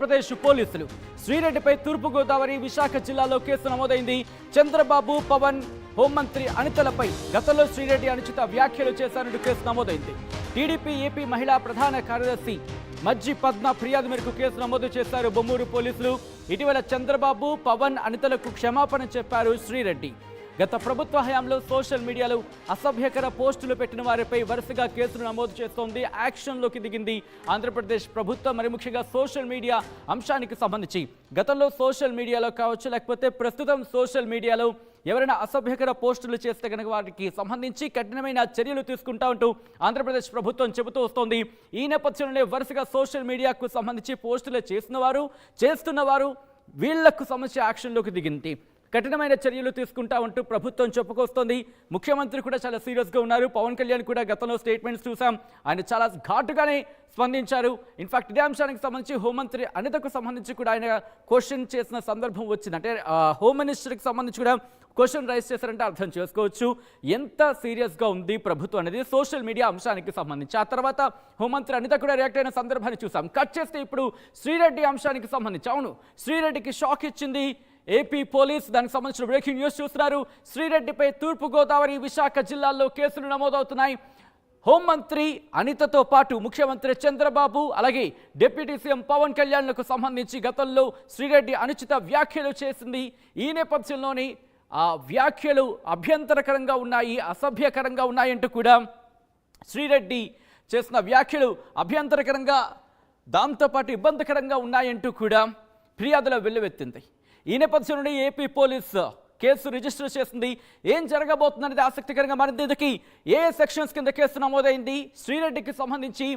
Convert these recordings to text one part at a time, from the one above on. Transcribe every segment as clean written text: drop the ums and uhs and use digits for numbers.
ఆంధ్రప్రదేశ్ పోలీసులు శ్రీరెడ్డిపై తూర్పుగోదావరి విశాఖ జిల్లాలో కేసు నమోదైంది. చంద్రబాబు, పవన్, హోంమంత్రి అనితలపై గతంలో శ్రీరెడ్డి అనుచిత వ్యాఖ్యలు చేశారంటూ కేసు నమోదైంది. టీడీపీ ఏపీ మహిళా ప్రధాన కార్యదర్శి మజ్జి పద్మ ఫిర్యాదు మేరకు కేసు నమోదు చేశారు బొమ్మూరు పోలీసులు. ఇటీవల చంద్రబాబు, పవన్, అనితలకు క్షమాపణ చెప్పారు శ్రీరెడ్డి. గత ప్రభుత్వ హయాంలో సోషల్ మీడియాలో అసభ్యకర పోస్టులు పెట్టిన వారిపై వరుసగా కేసులు నమోదు చేస్తోంది. యాక్షన్లోకి దిగింది ఆంధ్రప్రదేశ్ ప్రభుత్వం. మరి ముఖ్యంగా సోషల్ మీడియా అంశానికి సంబంధించి గతంలో సోషల్ మీడియాలో కావచ్చు, లేకపోతే ప్రస్తుతం సోషల్ మీడియాలో ఎవరైనా అసభ్యకర పోస్టులు చేస్తే కనుక వారికి సంబంధించి కఠినమైన చర్యలు తీసుకుంటా ఉంటూ ఆంధ్రప్రదేశ్ ప్రభుత్వం చెబుతూ వస్తోంది. ఈ నేపథ్యంలోనే వరుసగా సోషల్ మీడియాకు సంబంధించి పోస్టులు చేస్తున్నవారు వీళ్లకు సంబంధించి యాక్షన్లోకి దిగింది. కఠినమైన చర్యలు తీసుకుంటా ఉంటూ ప్రభుత్వం చెప్పుకొస్తోంది. ముఖ్యమంత్రి కూడా చాలా సీరియస్గా ఉన్నారు. పవన్ కళ్యాణ్ కూడా గతంలో స్టేట్మెంట్స్ చూసాం, ఆయన చాలా ఘాటుగానే స్పందించారు. ఇన్ఫాక్ట్ ఇదే అంశానికి సంబంధించి హోంమంత్రి అనితకు సంబంధించి కూడా ఆయన క్వశ్చన్ చేసిన సందర్భం వచ్చింది. అంటే హోమ్ మినిస్టర్కి సంబంధించి కూడా క్వశ్చన్ రైజ్ చేశారంటే అర్థం చేసుకోవచ్చు ఎంత సీరియస్గా ఉంది ప్రభుత్వం అనేది సోషల్ మీడియా అంశానికి సంబంధించి. ఆ తర్వాత హోంమంత్రి అనిత కూడా రియాక్ట్ అయిన సందర్భాన్ని చూసాం. కట్ చేస్తే ఇప్పుడు శ్రీరెడ్డి అంశానికి సంబంధించి, అవును, శ్రీరెడ్డికి షాక్ ఇచ్చింది ఏపీ పోలీస్. దానికి సంబంధించిన బ్రేకింగ్ న్యూస్ చూస్తున్నారు. శ్రీరెడ్డిపై తూర్పుగోదావరి, విశాఖ జిల్లాల్లో కేసులు నమోదవుతున్నాయి. హోంమంత్రి అనితతో పాటు ముఖ్యమంత్రి చంద్రబాబు, అలాగే డిప్యూటీ సీఎం పవన్ కళ్యాణ్లకు సంబంధించి గతంలో శ్రీరెడ్డి అనుచిత వ్యాఖ్యలు చేసింది. ఈ నేపథ్యంలోని ఆ వ్యాఖ్యలు అభ్యంతరకరంగా ఉన్నాయి, అసభ్యకరంగా ఉన్నాయంటూ కూడా శ్రీరెడ్డి చేసిన వ్యాఖ్యలు అభ్యంతరకరంగా, దాంతోపాటు ఇబ్బందికరంగా ఉన్నాయంటూ కూడా ఫిర్యాదులో వెల్లువెత్తింది. ఈ నేపథ్యంలోనే ఏపీ పోలీసు కేసు రిజిస్టర్ చేసింది. ఏం జరగబోతుందనేది ఆసక్తికరంగా మారింది. ఇందుకు ఏ సెక్షన్స్ కింద కేసు నమోదైంది, శ్రీరెడ్డికి సంబంధించి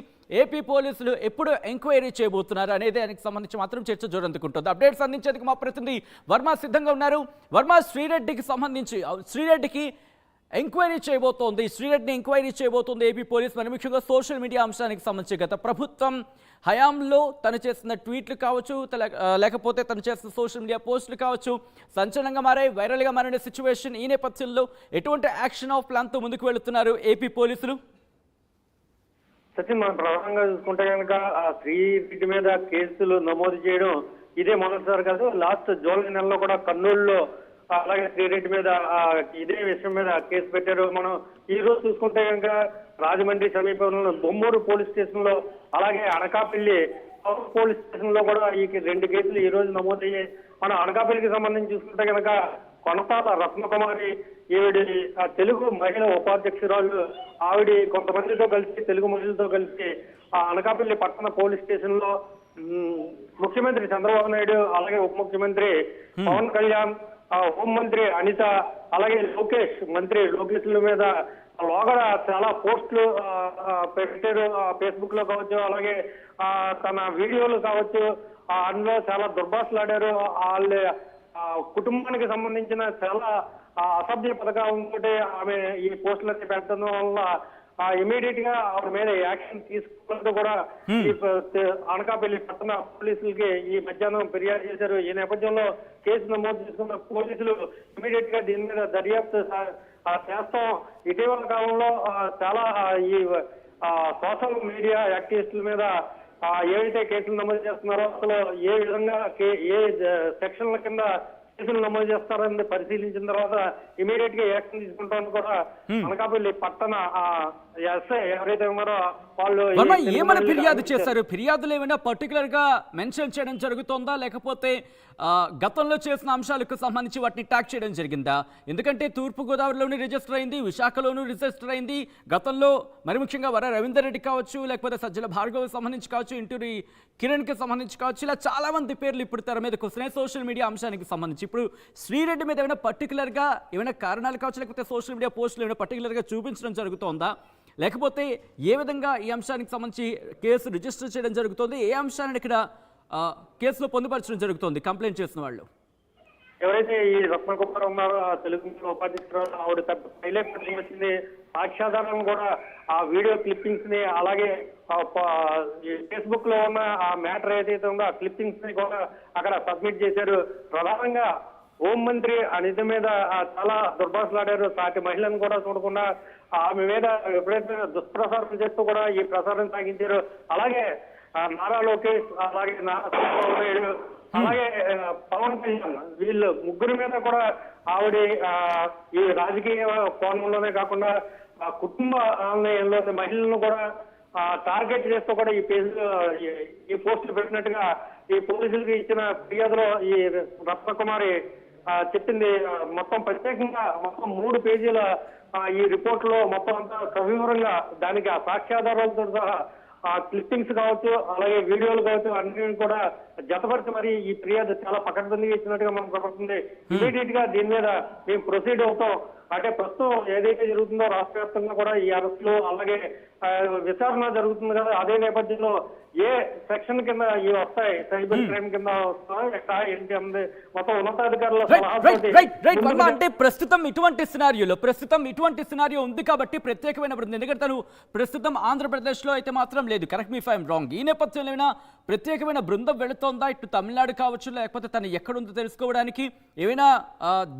ఏపీ పోలీసులు ఎప్పుడు ఎంక్వైరీ చేయబోతున్నారు అనేది దానికి సంబంధించి మాత్రం చర్చ జోరందుకుంటుంది. అప్డేట్స్ అందించేందుకు మా ప్రతినిధి వర్మ సిద్ధంగా ఉన్నారు. వర్మ, శ్రీరెడ్డికి సంబంధించి శ్రీరెడ్డిని ఎంక్వైరీ చేయబోతోంది ఏపీ పోలీస్. మరి ముఖ్యంగా సోషల్ మీడియా అంశానికి సంబంధించి గత ప్రభుత్వం హయాంలో తను చేసిన ట్వీట్లు కావచ్చు, లేకపోతే తను చేసిన సోషల్ మీడియా పోస్టులు కావచ్చు, సంచలనంగా మారాయి, వైరల్గా మారిన సిచ్యువేషన్. ఈ నేపథ్యంలో ఎటువంటి యాక్షన్ ఆఫ్ ప్లాన్తో ముందుకు వెళుతున్నారు ఏపీ పోలీసులు? సచిన్, మనం ప్రధానంగా చూసుకుంటే కనుక ఆ శ్రీరెడ్డి మీద కేసులు నమోదు చేయడం ఇదే మొదటిసారి కాదు. లాస్ట్ జూలై నెలలో కూడా కర్నూలులో అలాగే శ్రీరెడ్డి మీద ఇదే విషయం మీద కేసు పెట్టారు. మనం ఈ రోజు చూసుకుంటే కనుక రాజమండ్రి సమీపంలో బొమ్మూరు పోలీస్ స్టేషన్ లో, అలాగే అనకాపల్లి పోలీస్ స్టేషన్ లో కూడా ఈ 2 కేసులు ఈ రోజు నమోదయ్యాయి. మనం అనకాపల్లికి సంబంధించి చూసుకుంటే కనుక కొనసాల రత్నకుమారి, ఈవిడి తెలుగు మహిళ ఉపాధ్యక్షురాలు, ఆవిడ కొంతమందితో కలిసి, తెలుగు మహిళలతో కలిసి ఆ అనకాపల్లి పట్టణ పోలీస్ స్టేషన్ లో ముఖ్యమంత్రి చంద్రబాబు నాయుడు, అలాగే ఉప ముఖ్యమంత్రి పవన్ కళ్యాణ్, హోంమంత్రి అనిత, అలాగే మంత్రి లోకేష్ మీద లోగడ చాలా పోస్టులు పెట్టారు. ఫేస్బుక్ లో కావచ్చు, అలాగే తన వీడియోలు కావచ్చు, అందులో చాలా దుర్భాషలాడారు. వాళ్ళ కుటుంబానికి సంబంధించిన చాలా అసభ్య పథకాలతో ఆమె ఈ పోస్టులన్నీ పెట్టడం వల్ల ఇమీడియట్ గా ఆవిడ మీద యాక్షన్ తీసుకున్నట్టు కూడా ఈ అనకాపల్లి పట్టణ పోలీసులకి ఈ మధ్యాహ్నం ఫిర్యాదు చేశారు. ఈ నేపథ్యంలో కేసు నమోదు చేసుకున్న పోలీసులు ఇమీడియట్ గా దీని మీద దర్యాప్తు చేస్తాం. ఇటీవల కాలంలో చాలా ఈ సోషల్ మీడియా యాక్టివిస్టుల మీద ఏవైతే కేసులు నమోదు చేస్తున్నారో అసలు ఏ విధంగా ఏ సెక్షన్ల కింద కేసులు నమోదు చేస్తారని పరిశీలించిన తర్వాత ఇమీడియట్ గా యాక్షన్ తీసుకుంటామని కూడా అనకాపల్లి పట్టణ ఎస్ఐ ఎవరైతే ఉన్నారో వాళ్ళు ఏమైనా ఫిర్యాదు చేశారు. ఫిర్యాదులు ఏమైనా పర్టికులర్ గా మెన్షన్ చేయడం జరుగుతుందా, లేకపోతే గతంలో చేసిన అంశాలకు సంబంధించి వాటిని ట్యాగ్ చేయడం జరిగిందా? ఎందుకంటే తూర్పుగోదావరిలోనూ రిజిస్టర్ అయింది, విశాఖలోనూ రిజిస్టర్ అయింది. గతంలో మరి ముఖ్యంగా వర రవీందర్ రెడ్డి కావచ్చు, లేకపోతే సజ్జల భార్గవ్కి సంబంధించి కావచ్చు, ఇంటూరి కిరణ్కి సంబంధించి కావచ్చు, ఇలా చాలా మంది పేర్లు ఇప్పుడు తెర మీదకి వస్తున్నాయి సోషల్ మీడియా అంశానికి సంబంధించి. ఇప్పుడు శ్రీరెడ్డి మీద ఏమైనా పర్టికులర్గా ఏమైనా కారణాలు కావచ్చు, లేకపోతే సోషల్ మీడియా పోస్టులు ఏమైనా పర్టికులర్గా చూపించడం జరుగుతోందా, లేకపోతే ఏ విధంగా ఈ అంశానికి సంబంధించి కేసు రిజిస్టర్ చేయడం జరుగుతుంది, ఏ అంశాన్ని ఇక్కడ కేసులో పొందుపరచడం జరుగుతుంది కంప్లైంట్ చేసిన వాళ్ళు? ఎవరైతే ఈ రత్నకుమార్ ఉన్నారో ఆ తెలుగు ఉపాధ్యక్షురాలు, ఆవిడ హైలైట్ వచ్చింది. సాక్ష్యాధారాలను కూడా ఆ వీడియో క్లిప్పింగ్స్ ని, అలాగే ఫేస్బుక్ లో ఉన్న ఆ మ్యాటర్ ఏదైతే ఉందో ఆ క్లిప్పింగ్స్ ని కూడా అక్కడ సబ్మిట్ చేశారు. ప్రధానంగా హోంమంత్రి అనిత మీద చాలా దుర్భాషలాడారు. సాటి మహిళను కూడా చూడకుండా ఆమె మీద ఎప్పుడైతే దుష్ప్రచారం చేస్తూ కూడా ఈ ప్రచారం సాగించారు. అలాగే నారా లోకేష్, అలాగే నారా చంద్రబాబు నాయుడు, అలాగే పవన్ కళ్యాణ్, వీళ్ళు ముగ్గురి మీద కూడా ఆవిడ ఈ రాజకీయ కోణంలోనే కాకుండా కుటుంబ మహిళలను కూడా టార్గెట్ చేస్తూ కూడా ఈ పోస్టులు పెట్టినట్టుగా ఈ పోలీసులకి ఇచ్చిన ఫిర్యాదులో ఈ రత్నకుమారి చెప్పింది. మొత్తం ప్రత్యేకంగా మొత్తం 3 పేజీల ఈ రిపోర్ట్ లో మొత్తం అంతా సవివరంగా దానికి ఆ సాక్ష్యాధారాలతో సహా క్లిప్పింగ్స్ కావచ్చు, అలాగే వీడియోలు కావచ్చు, అన్నిటిని కూడా జతపరిచి మరి ఈ ఫిర్యాదు చాలా పకడ్బందీగా ఇచ్చినట్టుగా మనకు కనబడుతుంది. ఇమీడియట్ గా దీని మీద మేము ప్రొసీడ్ అవుతాం. అంటే ప్రస్తుతం ఏదైతే జరుగుతుందో రాష్ట్ర వ్యాప్తంగా కూడా ఈ అరెస్టులు, అలాగే విచారణ జరుగుతుంది కదా, అదే నేపథ్యంలో ఏ సెక్షన్ కింద ఇవి వస్తాయి, సైబర్ క్రైమ్ కింద వస్తాయి, ఎక్కడ ఏంటి అన్నది మొత్తం ఉన్నతాధికారుల వర్మ. అంటే ప్రస్తుతం ఇటువంటి సినారియో ఉంది కాబట్టి ప్రత్యేకమైన బృందం, ఎందుకంటే తను ప్రస్తుతం ఆంధ్రప్రదేశ్ లో అయితే మాత్రం లేదు, correct me if I'm wrong. ఈ నేపథ్యంలో ఏమైనా ప్రత్యేకమైన బృందం వెళుతోందా ఇటు తమిళనాడు కావచ్చు, లేకపోతే తను ఎక్కడుందో తెలుసుకోవడానికి ఏమైనా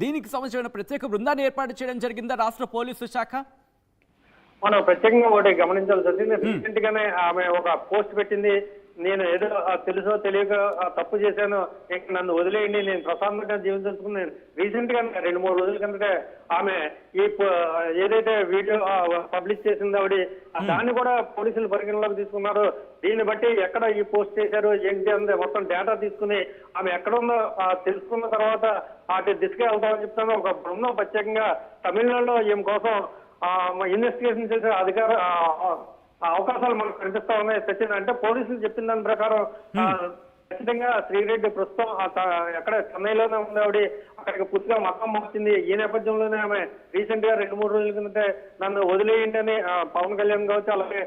దీనికి సంబంధించిన ప్రత్యేక బృందాన్ని ఏర్పాటు చేయడం జరిగిందా రాష్ట్ర పోలీసు శాఖ? మనం ప్రత్యేకంగా ఒకటి గమనించాల్సి వచ్చింది. రీసెంట్ గానే ఆమె ఒక పోస్ట్ పెట్టింది, నేను ఏదో తెలుసో తెలియక తప్పు చేశాను, నన్ను వదిలేయండి, నేను ప్రశాంతంగా జీవించుకున్నాను. రీసెంట్ గా 2-3 రోజుల కిందటే ఆమె ఈ ఏదైతే వీడియో పబ్లిష్ చేసింది ఆవిడ, దాన్ని కూడా పోలీసులు పరిగణలోకి తీసుకున్నారు. దీన్ని బట్టి ఎక్కడ ఈ పోస్ట్ చేశారు ఏంటి అందే మొత్తం డేటా తీసుకుని ఆమె ఎక్కడ ఉందో తెలుసుకున్న తర్వాత వాటి దిశగా వెళ్తామని చెప్తాను. ఒక బృందం ప్రత్యేకంగా తమిళనాడులో ఈమె కోసం ఇన్వెస్టిగేషన్ చేసే అవకాశాలు మనకు కనిపిస్తా ఉన్నాయి. సచిన్ అంటే పోలీసులు చెప్పిన దాని ప్రకారం ఖచ్చితంగా శ్రీరెడ్డి ప్రస్తుతం ఎక్కడ చెన్నైలోనే ఉంది ఆవిడ, అక్కడికి పూర్తిగా మతం మార్చింది. ఈ నేపథ్యంలోనే ఆమె రీసెంట్ గా 2-3 రోజుల కిందటే నన్ను వదిలేయండి అని పవన్ కళ్యాణ్ కావచ్చు, అలాగే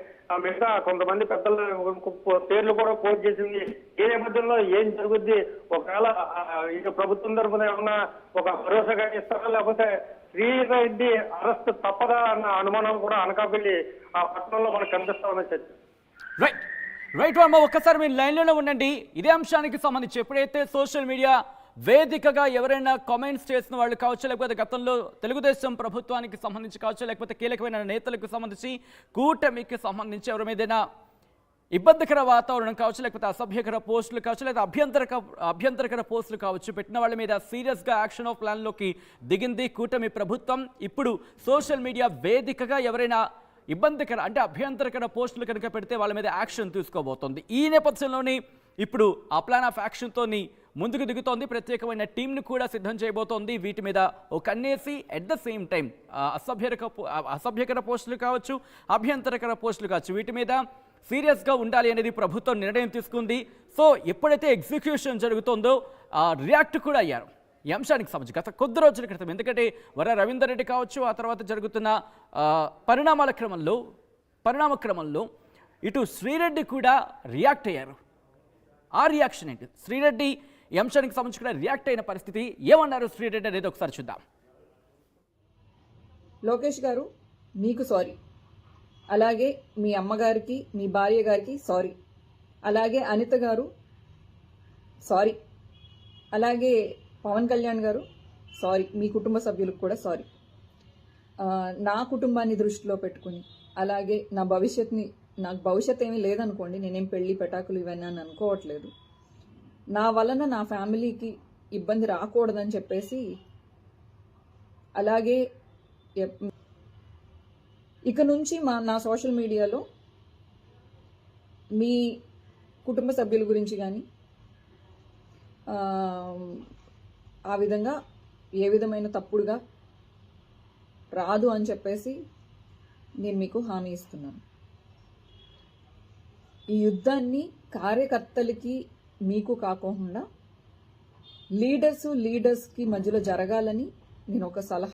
మిగతా కొంతమంది పెద్దల పేర్లు కూడా పోస్ట్ చేసింది. ఈ నేపథ్యంలో ఏం జరుగుద్ది, ఒకవేళ ఇక ప్రభుత్వం తరఫున ఏమన్నా ఒక భరోసాగా ఇస్తారా, లేకపోతే శ్రీరెడ్డి అరెస్ట్ తప్పదా అన్న అనుమానం కూడా అనకాపల్లి పట్టణంలో మనకు కనిపిస్తా ఉన్నాయి. రైట్ వర్మ, ఒక్కసారి మీరు లైన్లోనే ఉండండి. ఇదే అంశానికి సంబంధించి ఎప్పుడైతే సోషల్ మీడియా వేదికగా ఎవరైనా కామెంట్స్ చేసిన వాళ్ళు కావచ్చు, లేకపోతే గతంలో తెలుగుదేశం ప్రభుత్వానికి సంబంధించి కావచ్చు, లేకపోతే కీలకమైన నేతలకు సంబంధించి, కూటమికి సంబంధించి ఎవరి మీదైనా ఇబ్బందికర వాతావరణం కావచ్చు, లేకపోతే అసభ్యకర పోస్టులు కావచ్చు, లేదా అభ్యంతరకర పోస్టులు కావచ్చు పెట్టిన వాళ్ళ మీద సీరియస్గా యాక్షన్ ఆఫ్ ప్లాన్లోకి దిగింది కూటమి ప్రభుత్వం. ఇప్పుడు సోషల్ మీడియా వేదికగా ఎవరైనా ఇబ్బందికర అంటే అభ్యంతరకర పోస్టులు కనుక పెడితే వాళ్ళ మీద యాక్షన్ తీసుకోబోతోంది. ఈ నేపథ్యంలోనే ఇప్పుడు ఆ ప్లాన్ ఆఫ్ యాక్షన్తోని ముందుకు దిగుతోంది. ప్రత్యేకమైన టీంను కూడా సిద్ధం చేయబోతోంది. వీటి మీద ఒక కన్నేసి ఎట్ ద సేమ్ టైం అసభ్యకర పోస్టులు కావచ్చు, అభ్యంతరకర పోస్టులు కావచ్చు, వీటి మీద సీరియస్గా ఉండాలి అనేది ప్రభుత్వం నిర్ణయం తీసుకుంది. సో ఎప్పుడైతే ఎగ్జిక్యూషన్ జరుగుతుందో రియాక్ట్ కూడా అయ్యారు ఈ అంశానికి సంబంధించి గత కొద్ది రోజుల క్రితం. ఎందుకంటే వర రవీందర్ రెడ్డి కావచ్చు, ఆ తర్వాత జరుగుతున్న పరిణామ క్రమంలో ఇటు శ్రీరెడ్డి కూడా రియాక్ట్ అయ్యారు. ఆ రియాక్షన్ ఏంటి, శ్రీరెడ్డి ఈ అంశానికి సంబంధించి కూడా రియాక్ట్ అయిన పరిస్థితి ఏమన్నారు శ్రీరెడ్డి అనేది ఒకసారి చూద్దాం. లోకేష్ గారు మీకు సారీ, అలాగే మీ అమ్మగారికి, మీ భార్య గారికి సారీ, అలాగే అనిత గారు సారీ, అలాగే పవన్ కళ్యాణ్ గారు సారీ, మీ కుటుంబ సభ్యులకు కూడా సారీ. నా కుటుంబాన్ని దృష్టిలో పెట్టుకుని, అలాగే నాకు భవిష్యత్ ఏమీ లేదనుకోండి, నేనేం పెళ్లి పెటాకులు ఇవన్నీ అని అనుకోవట్లేదు, నా వలన నా ఫ్యామిలీకి ఇబ్బంది రాకూడదని చెప్పేసి, అలాగే ఇక నుంచి నా సోషల్ మీడియాలో మీ కుటుంబ సభ్యుల గురించి కానీ ఆ విధంగా ఏ విధమైన తప్పుడుగా రాదు అని చెప్పేసి నేను మీకు హామీ ఇస్తున్నాను. ఈ యుద్ధాన్ని కార్యకర్తలకి మీకు కాకుండా లీడర్స్కి మధ్యలో జరగాలని నేను ఒక సలహా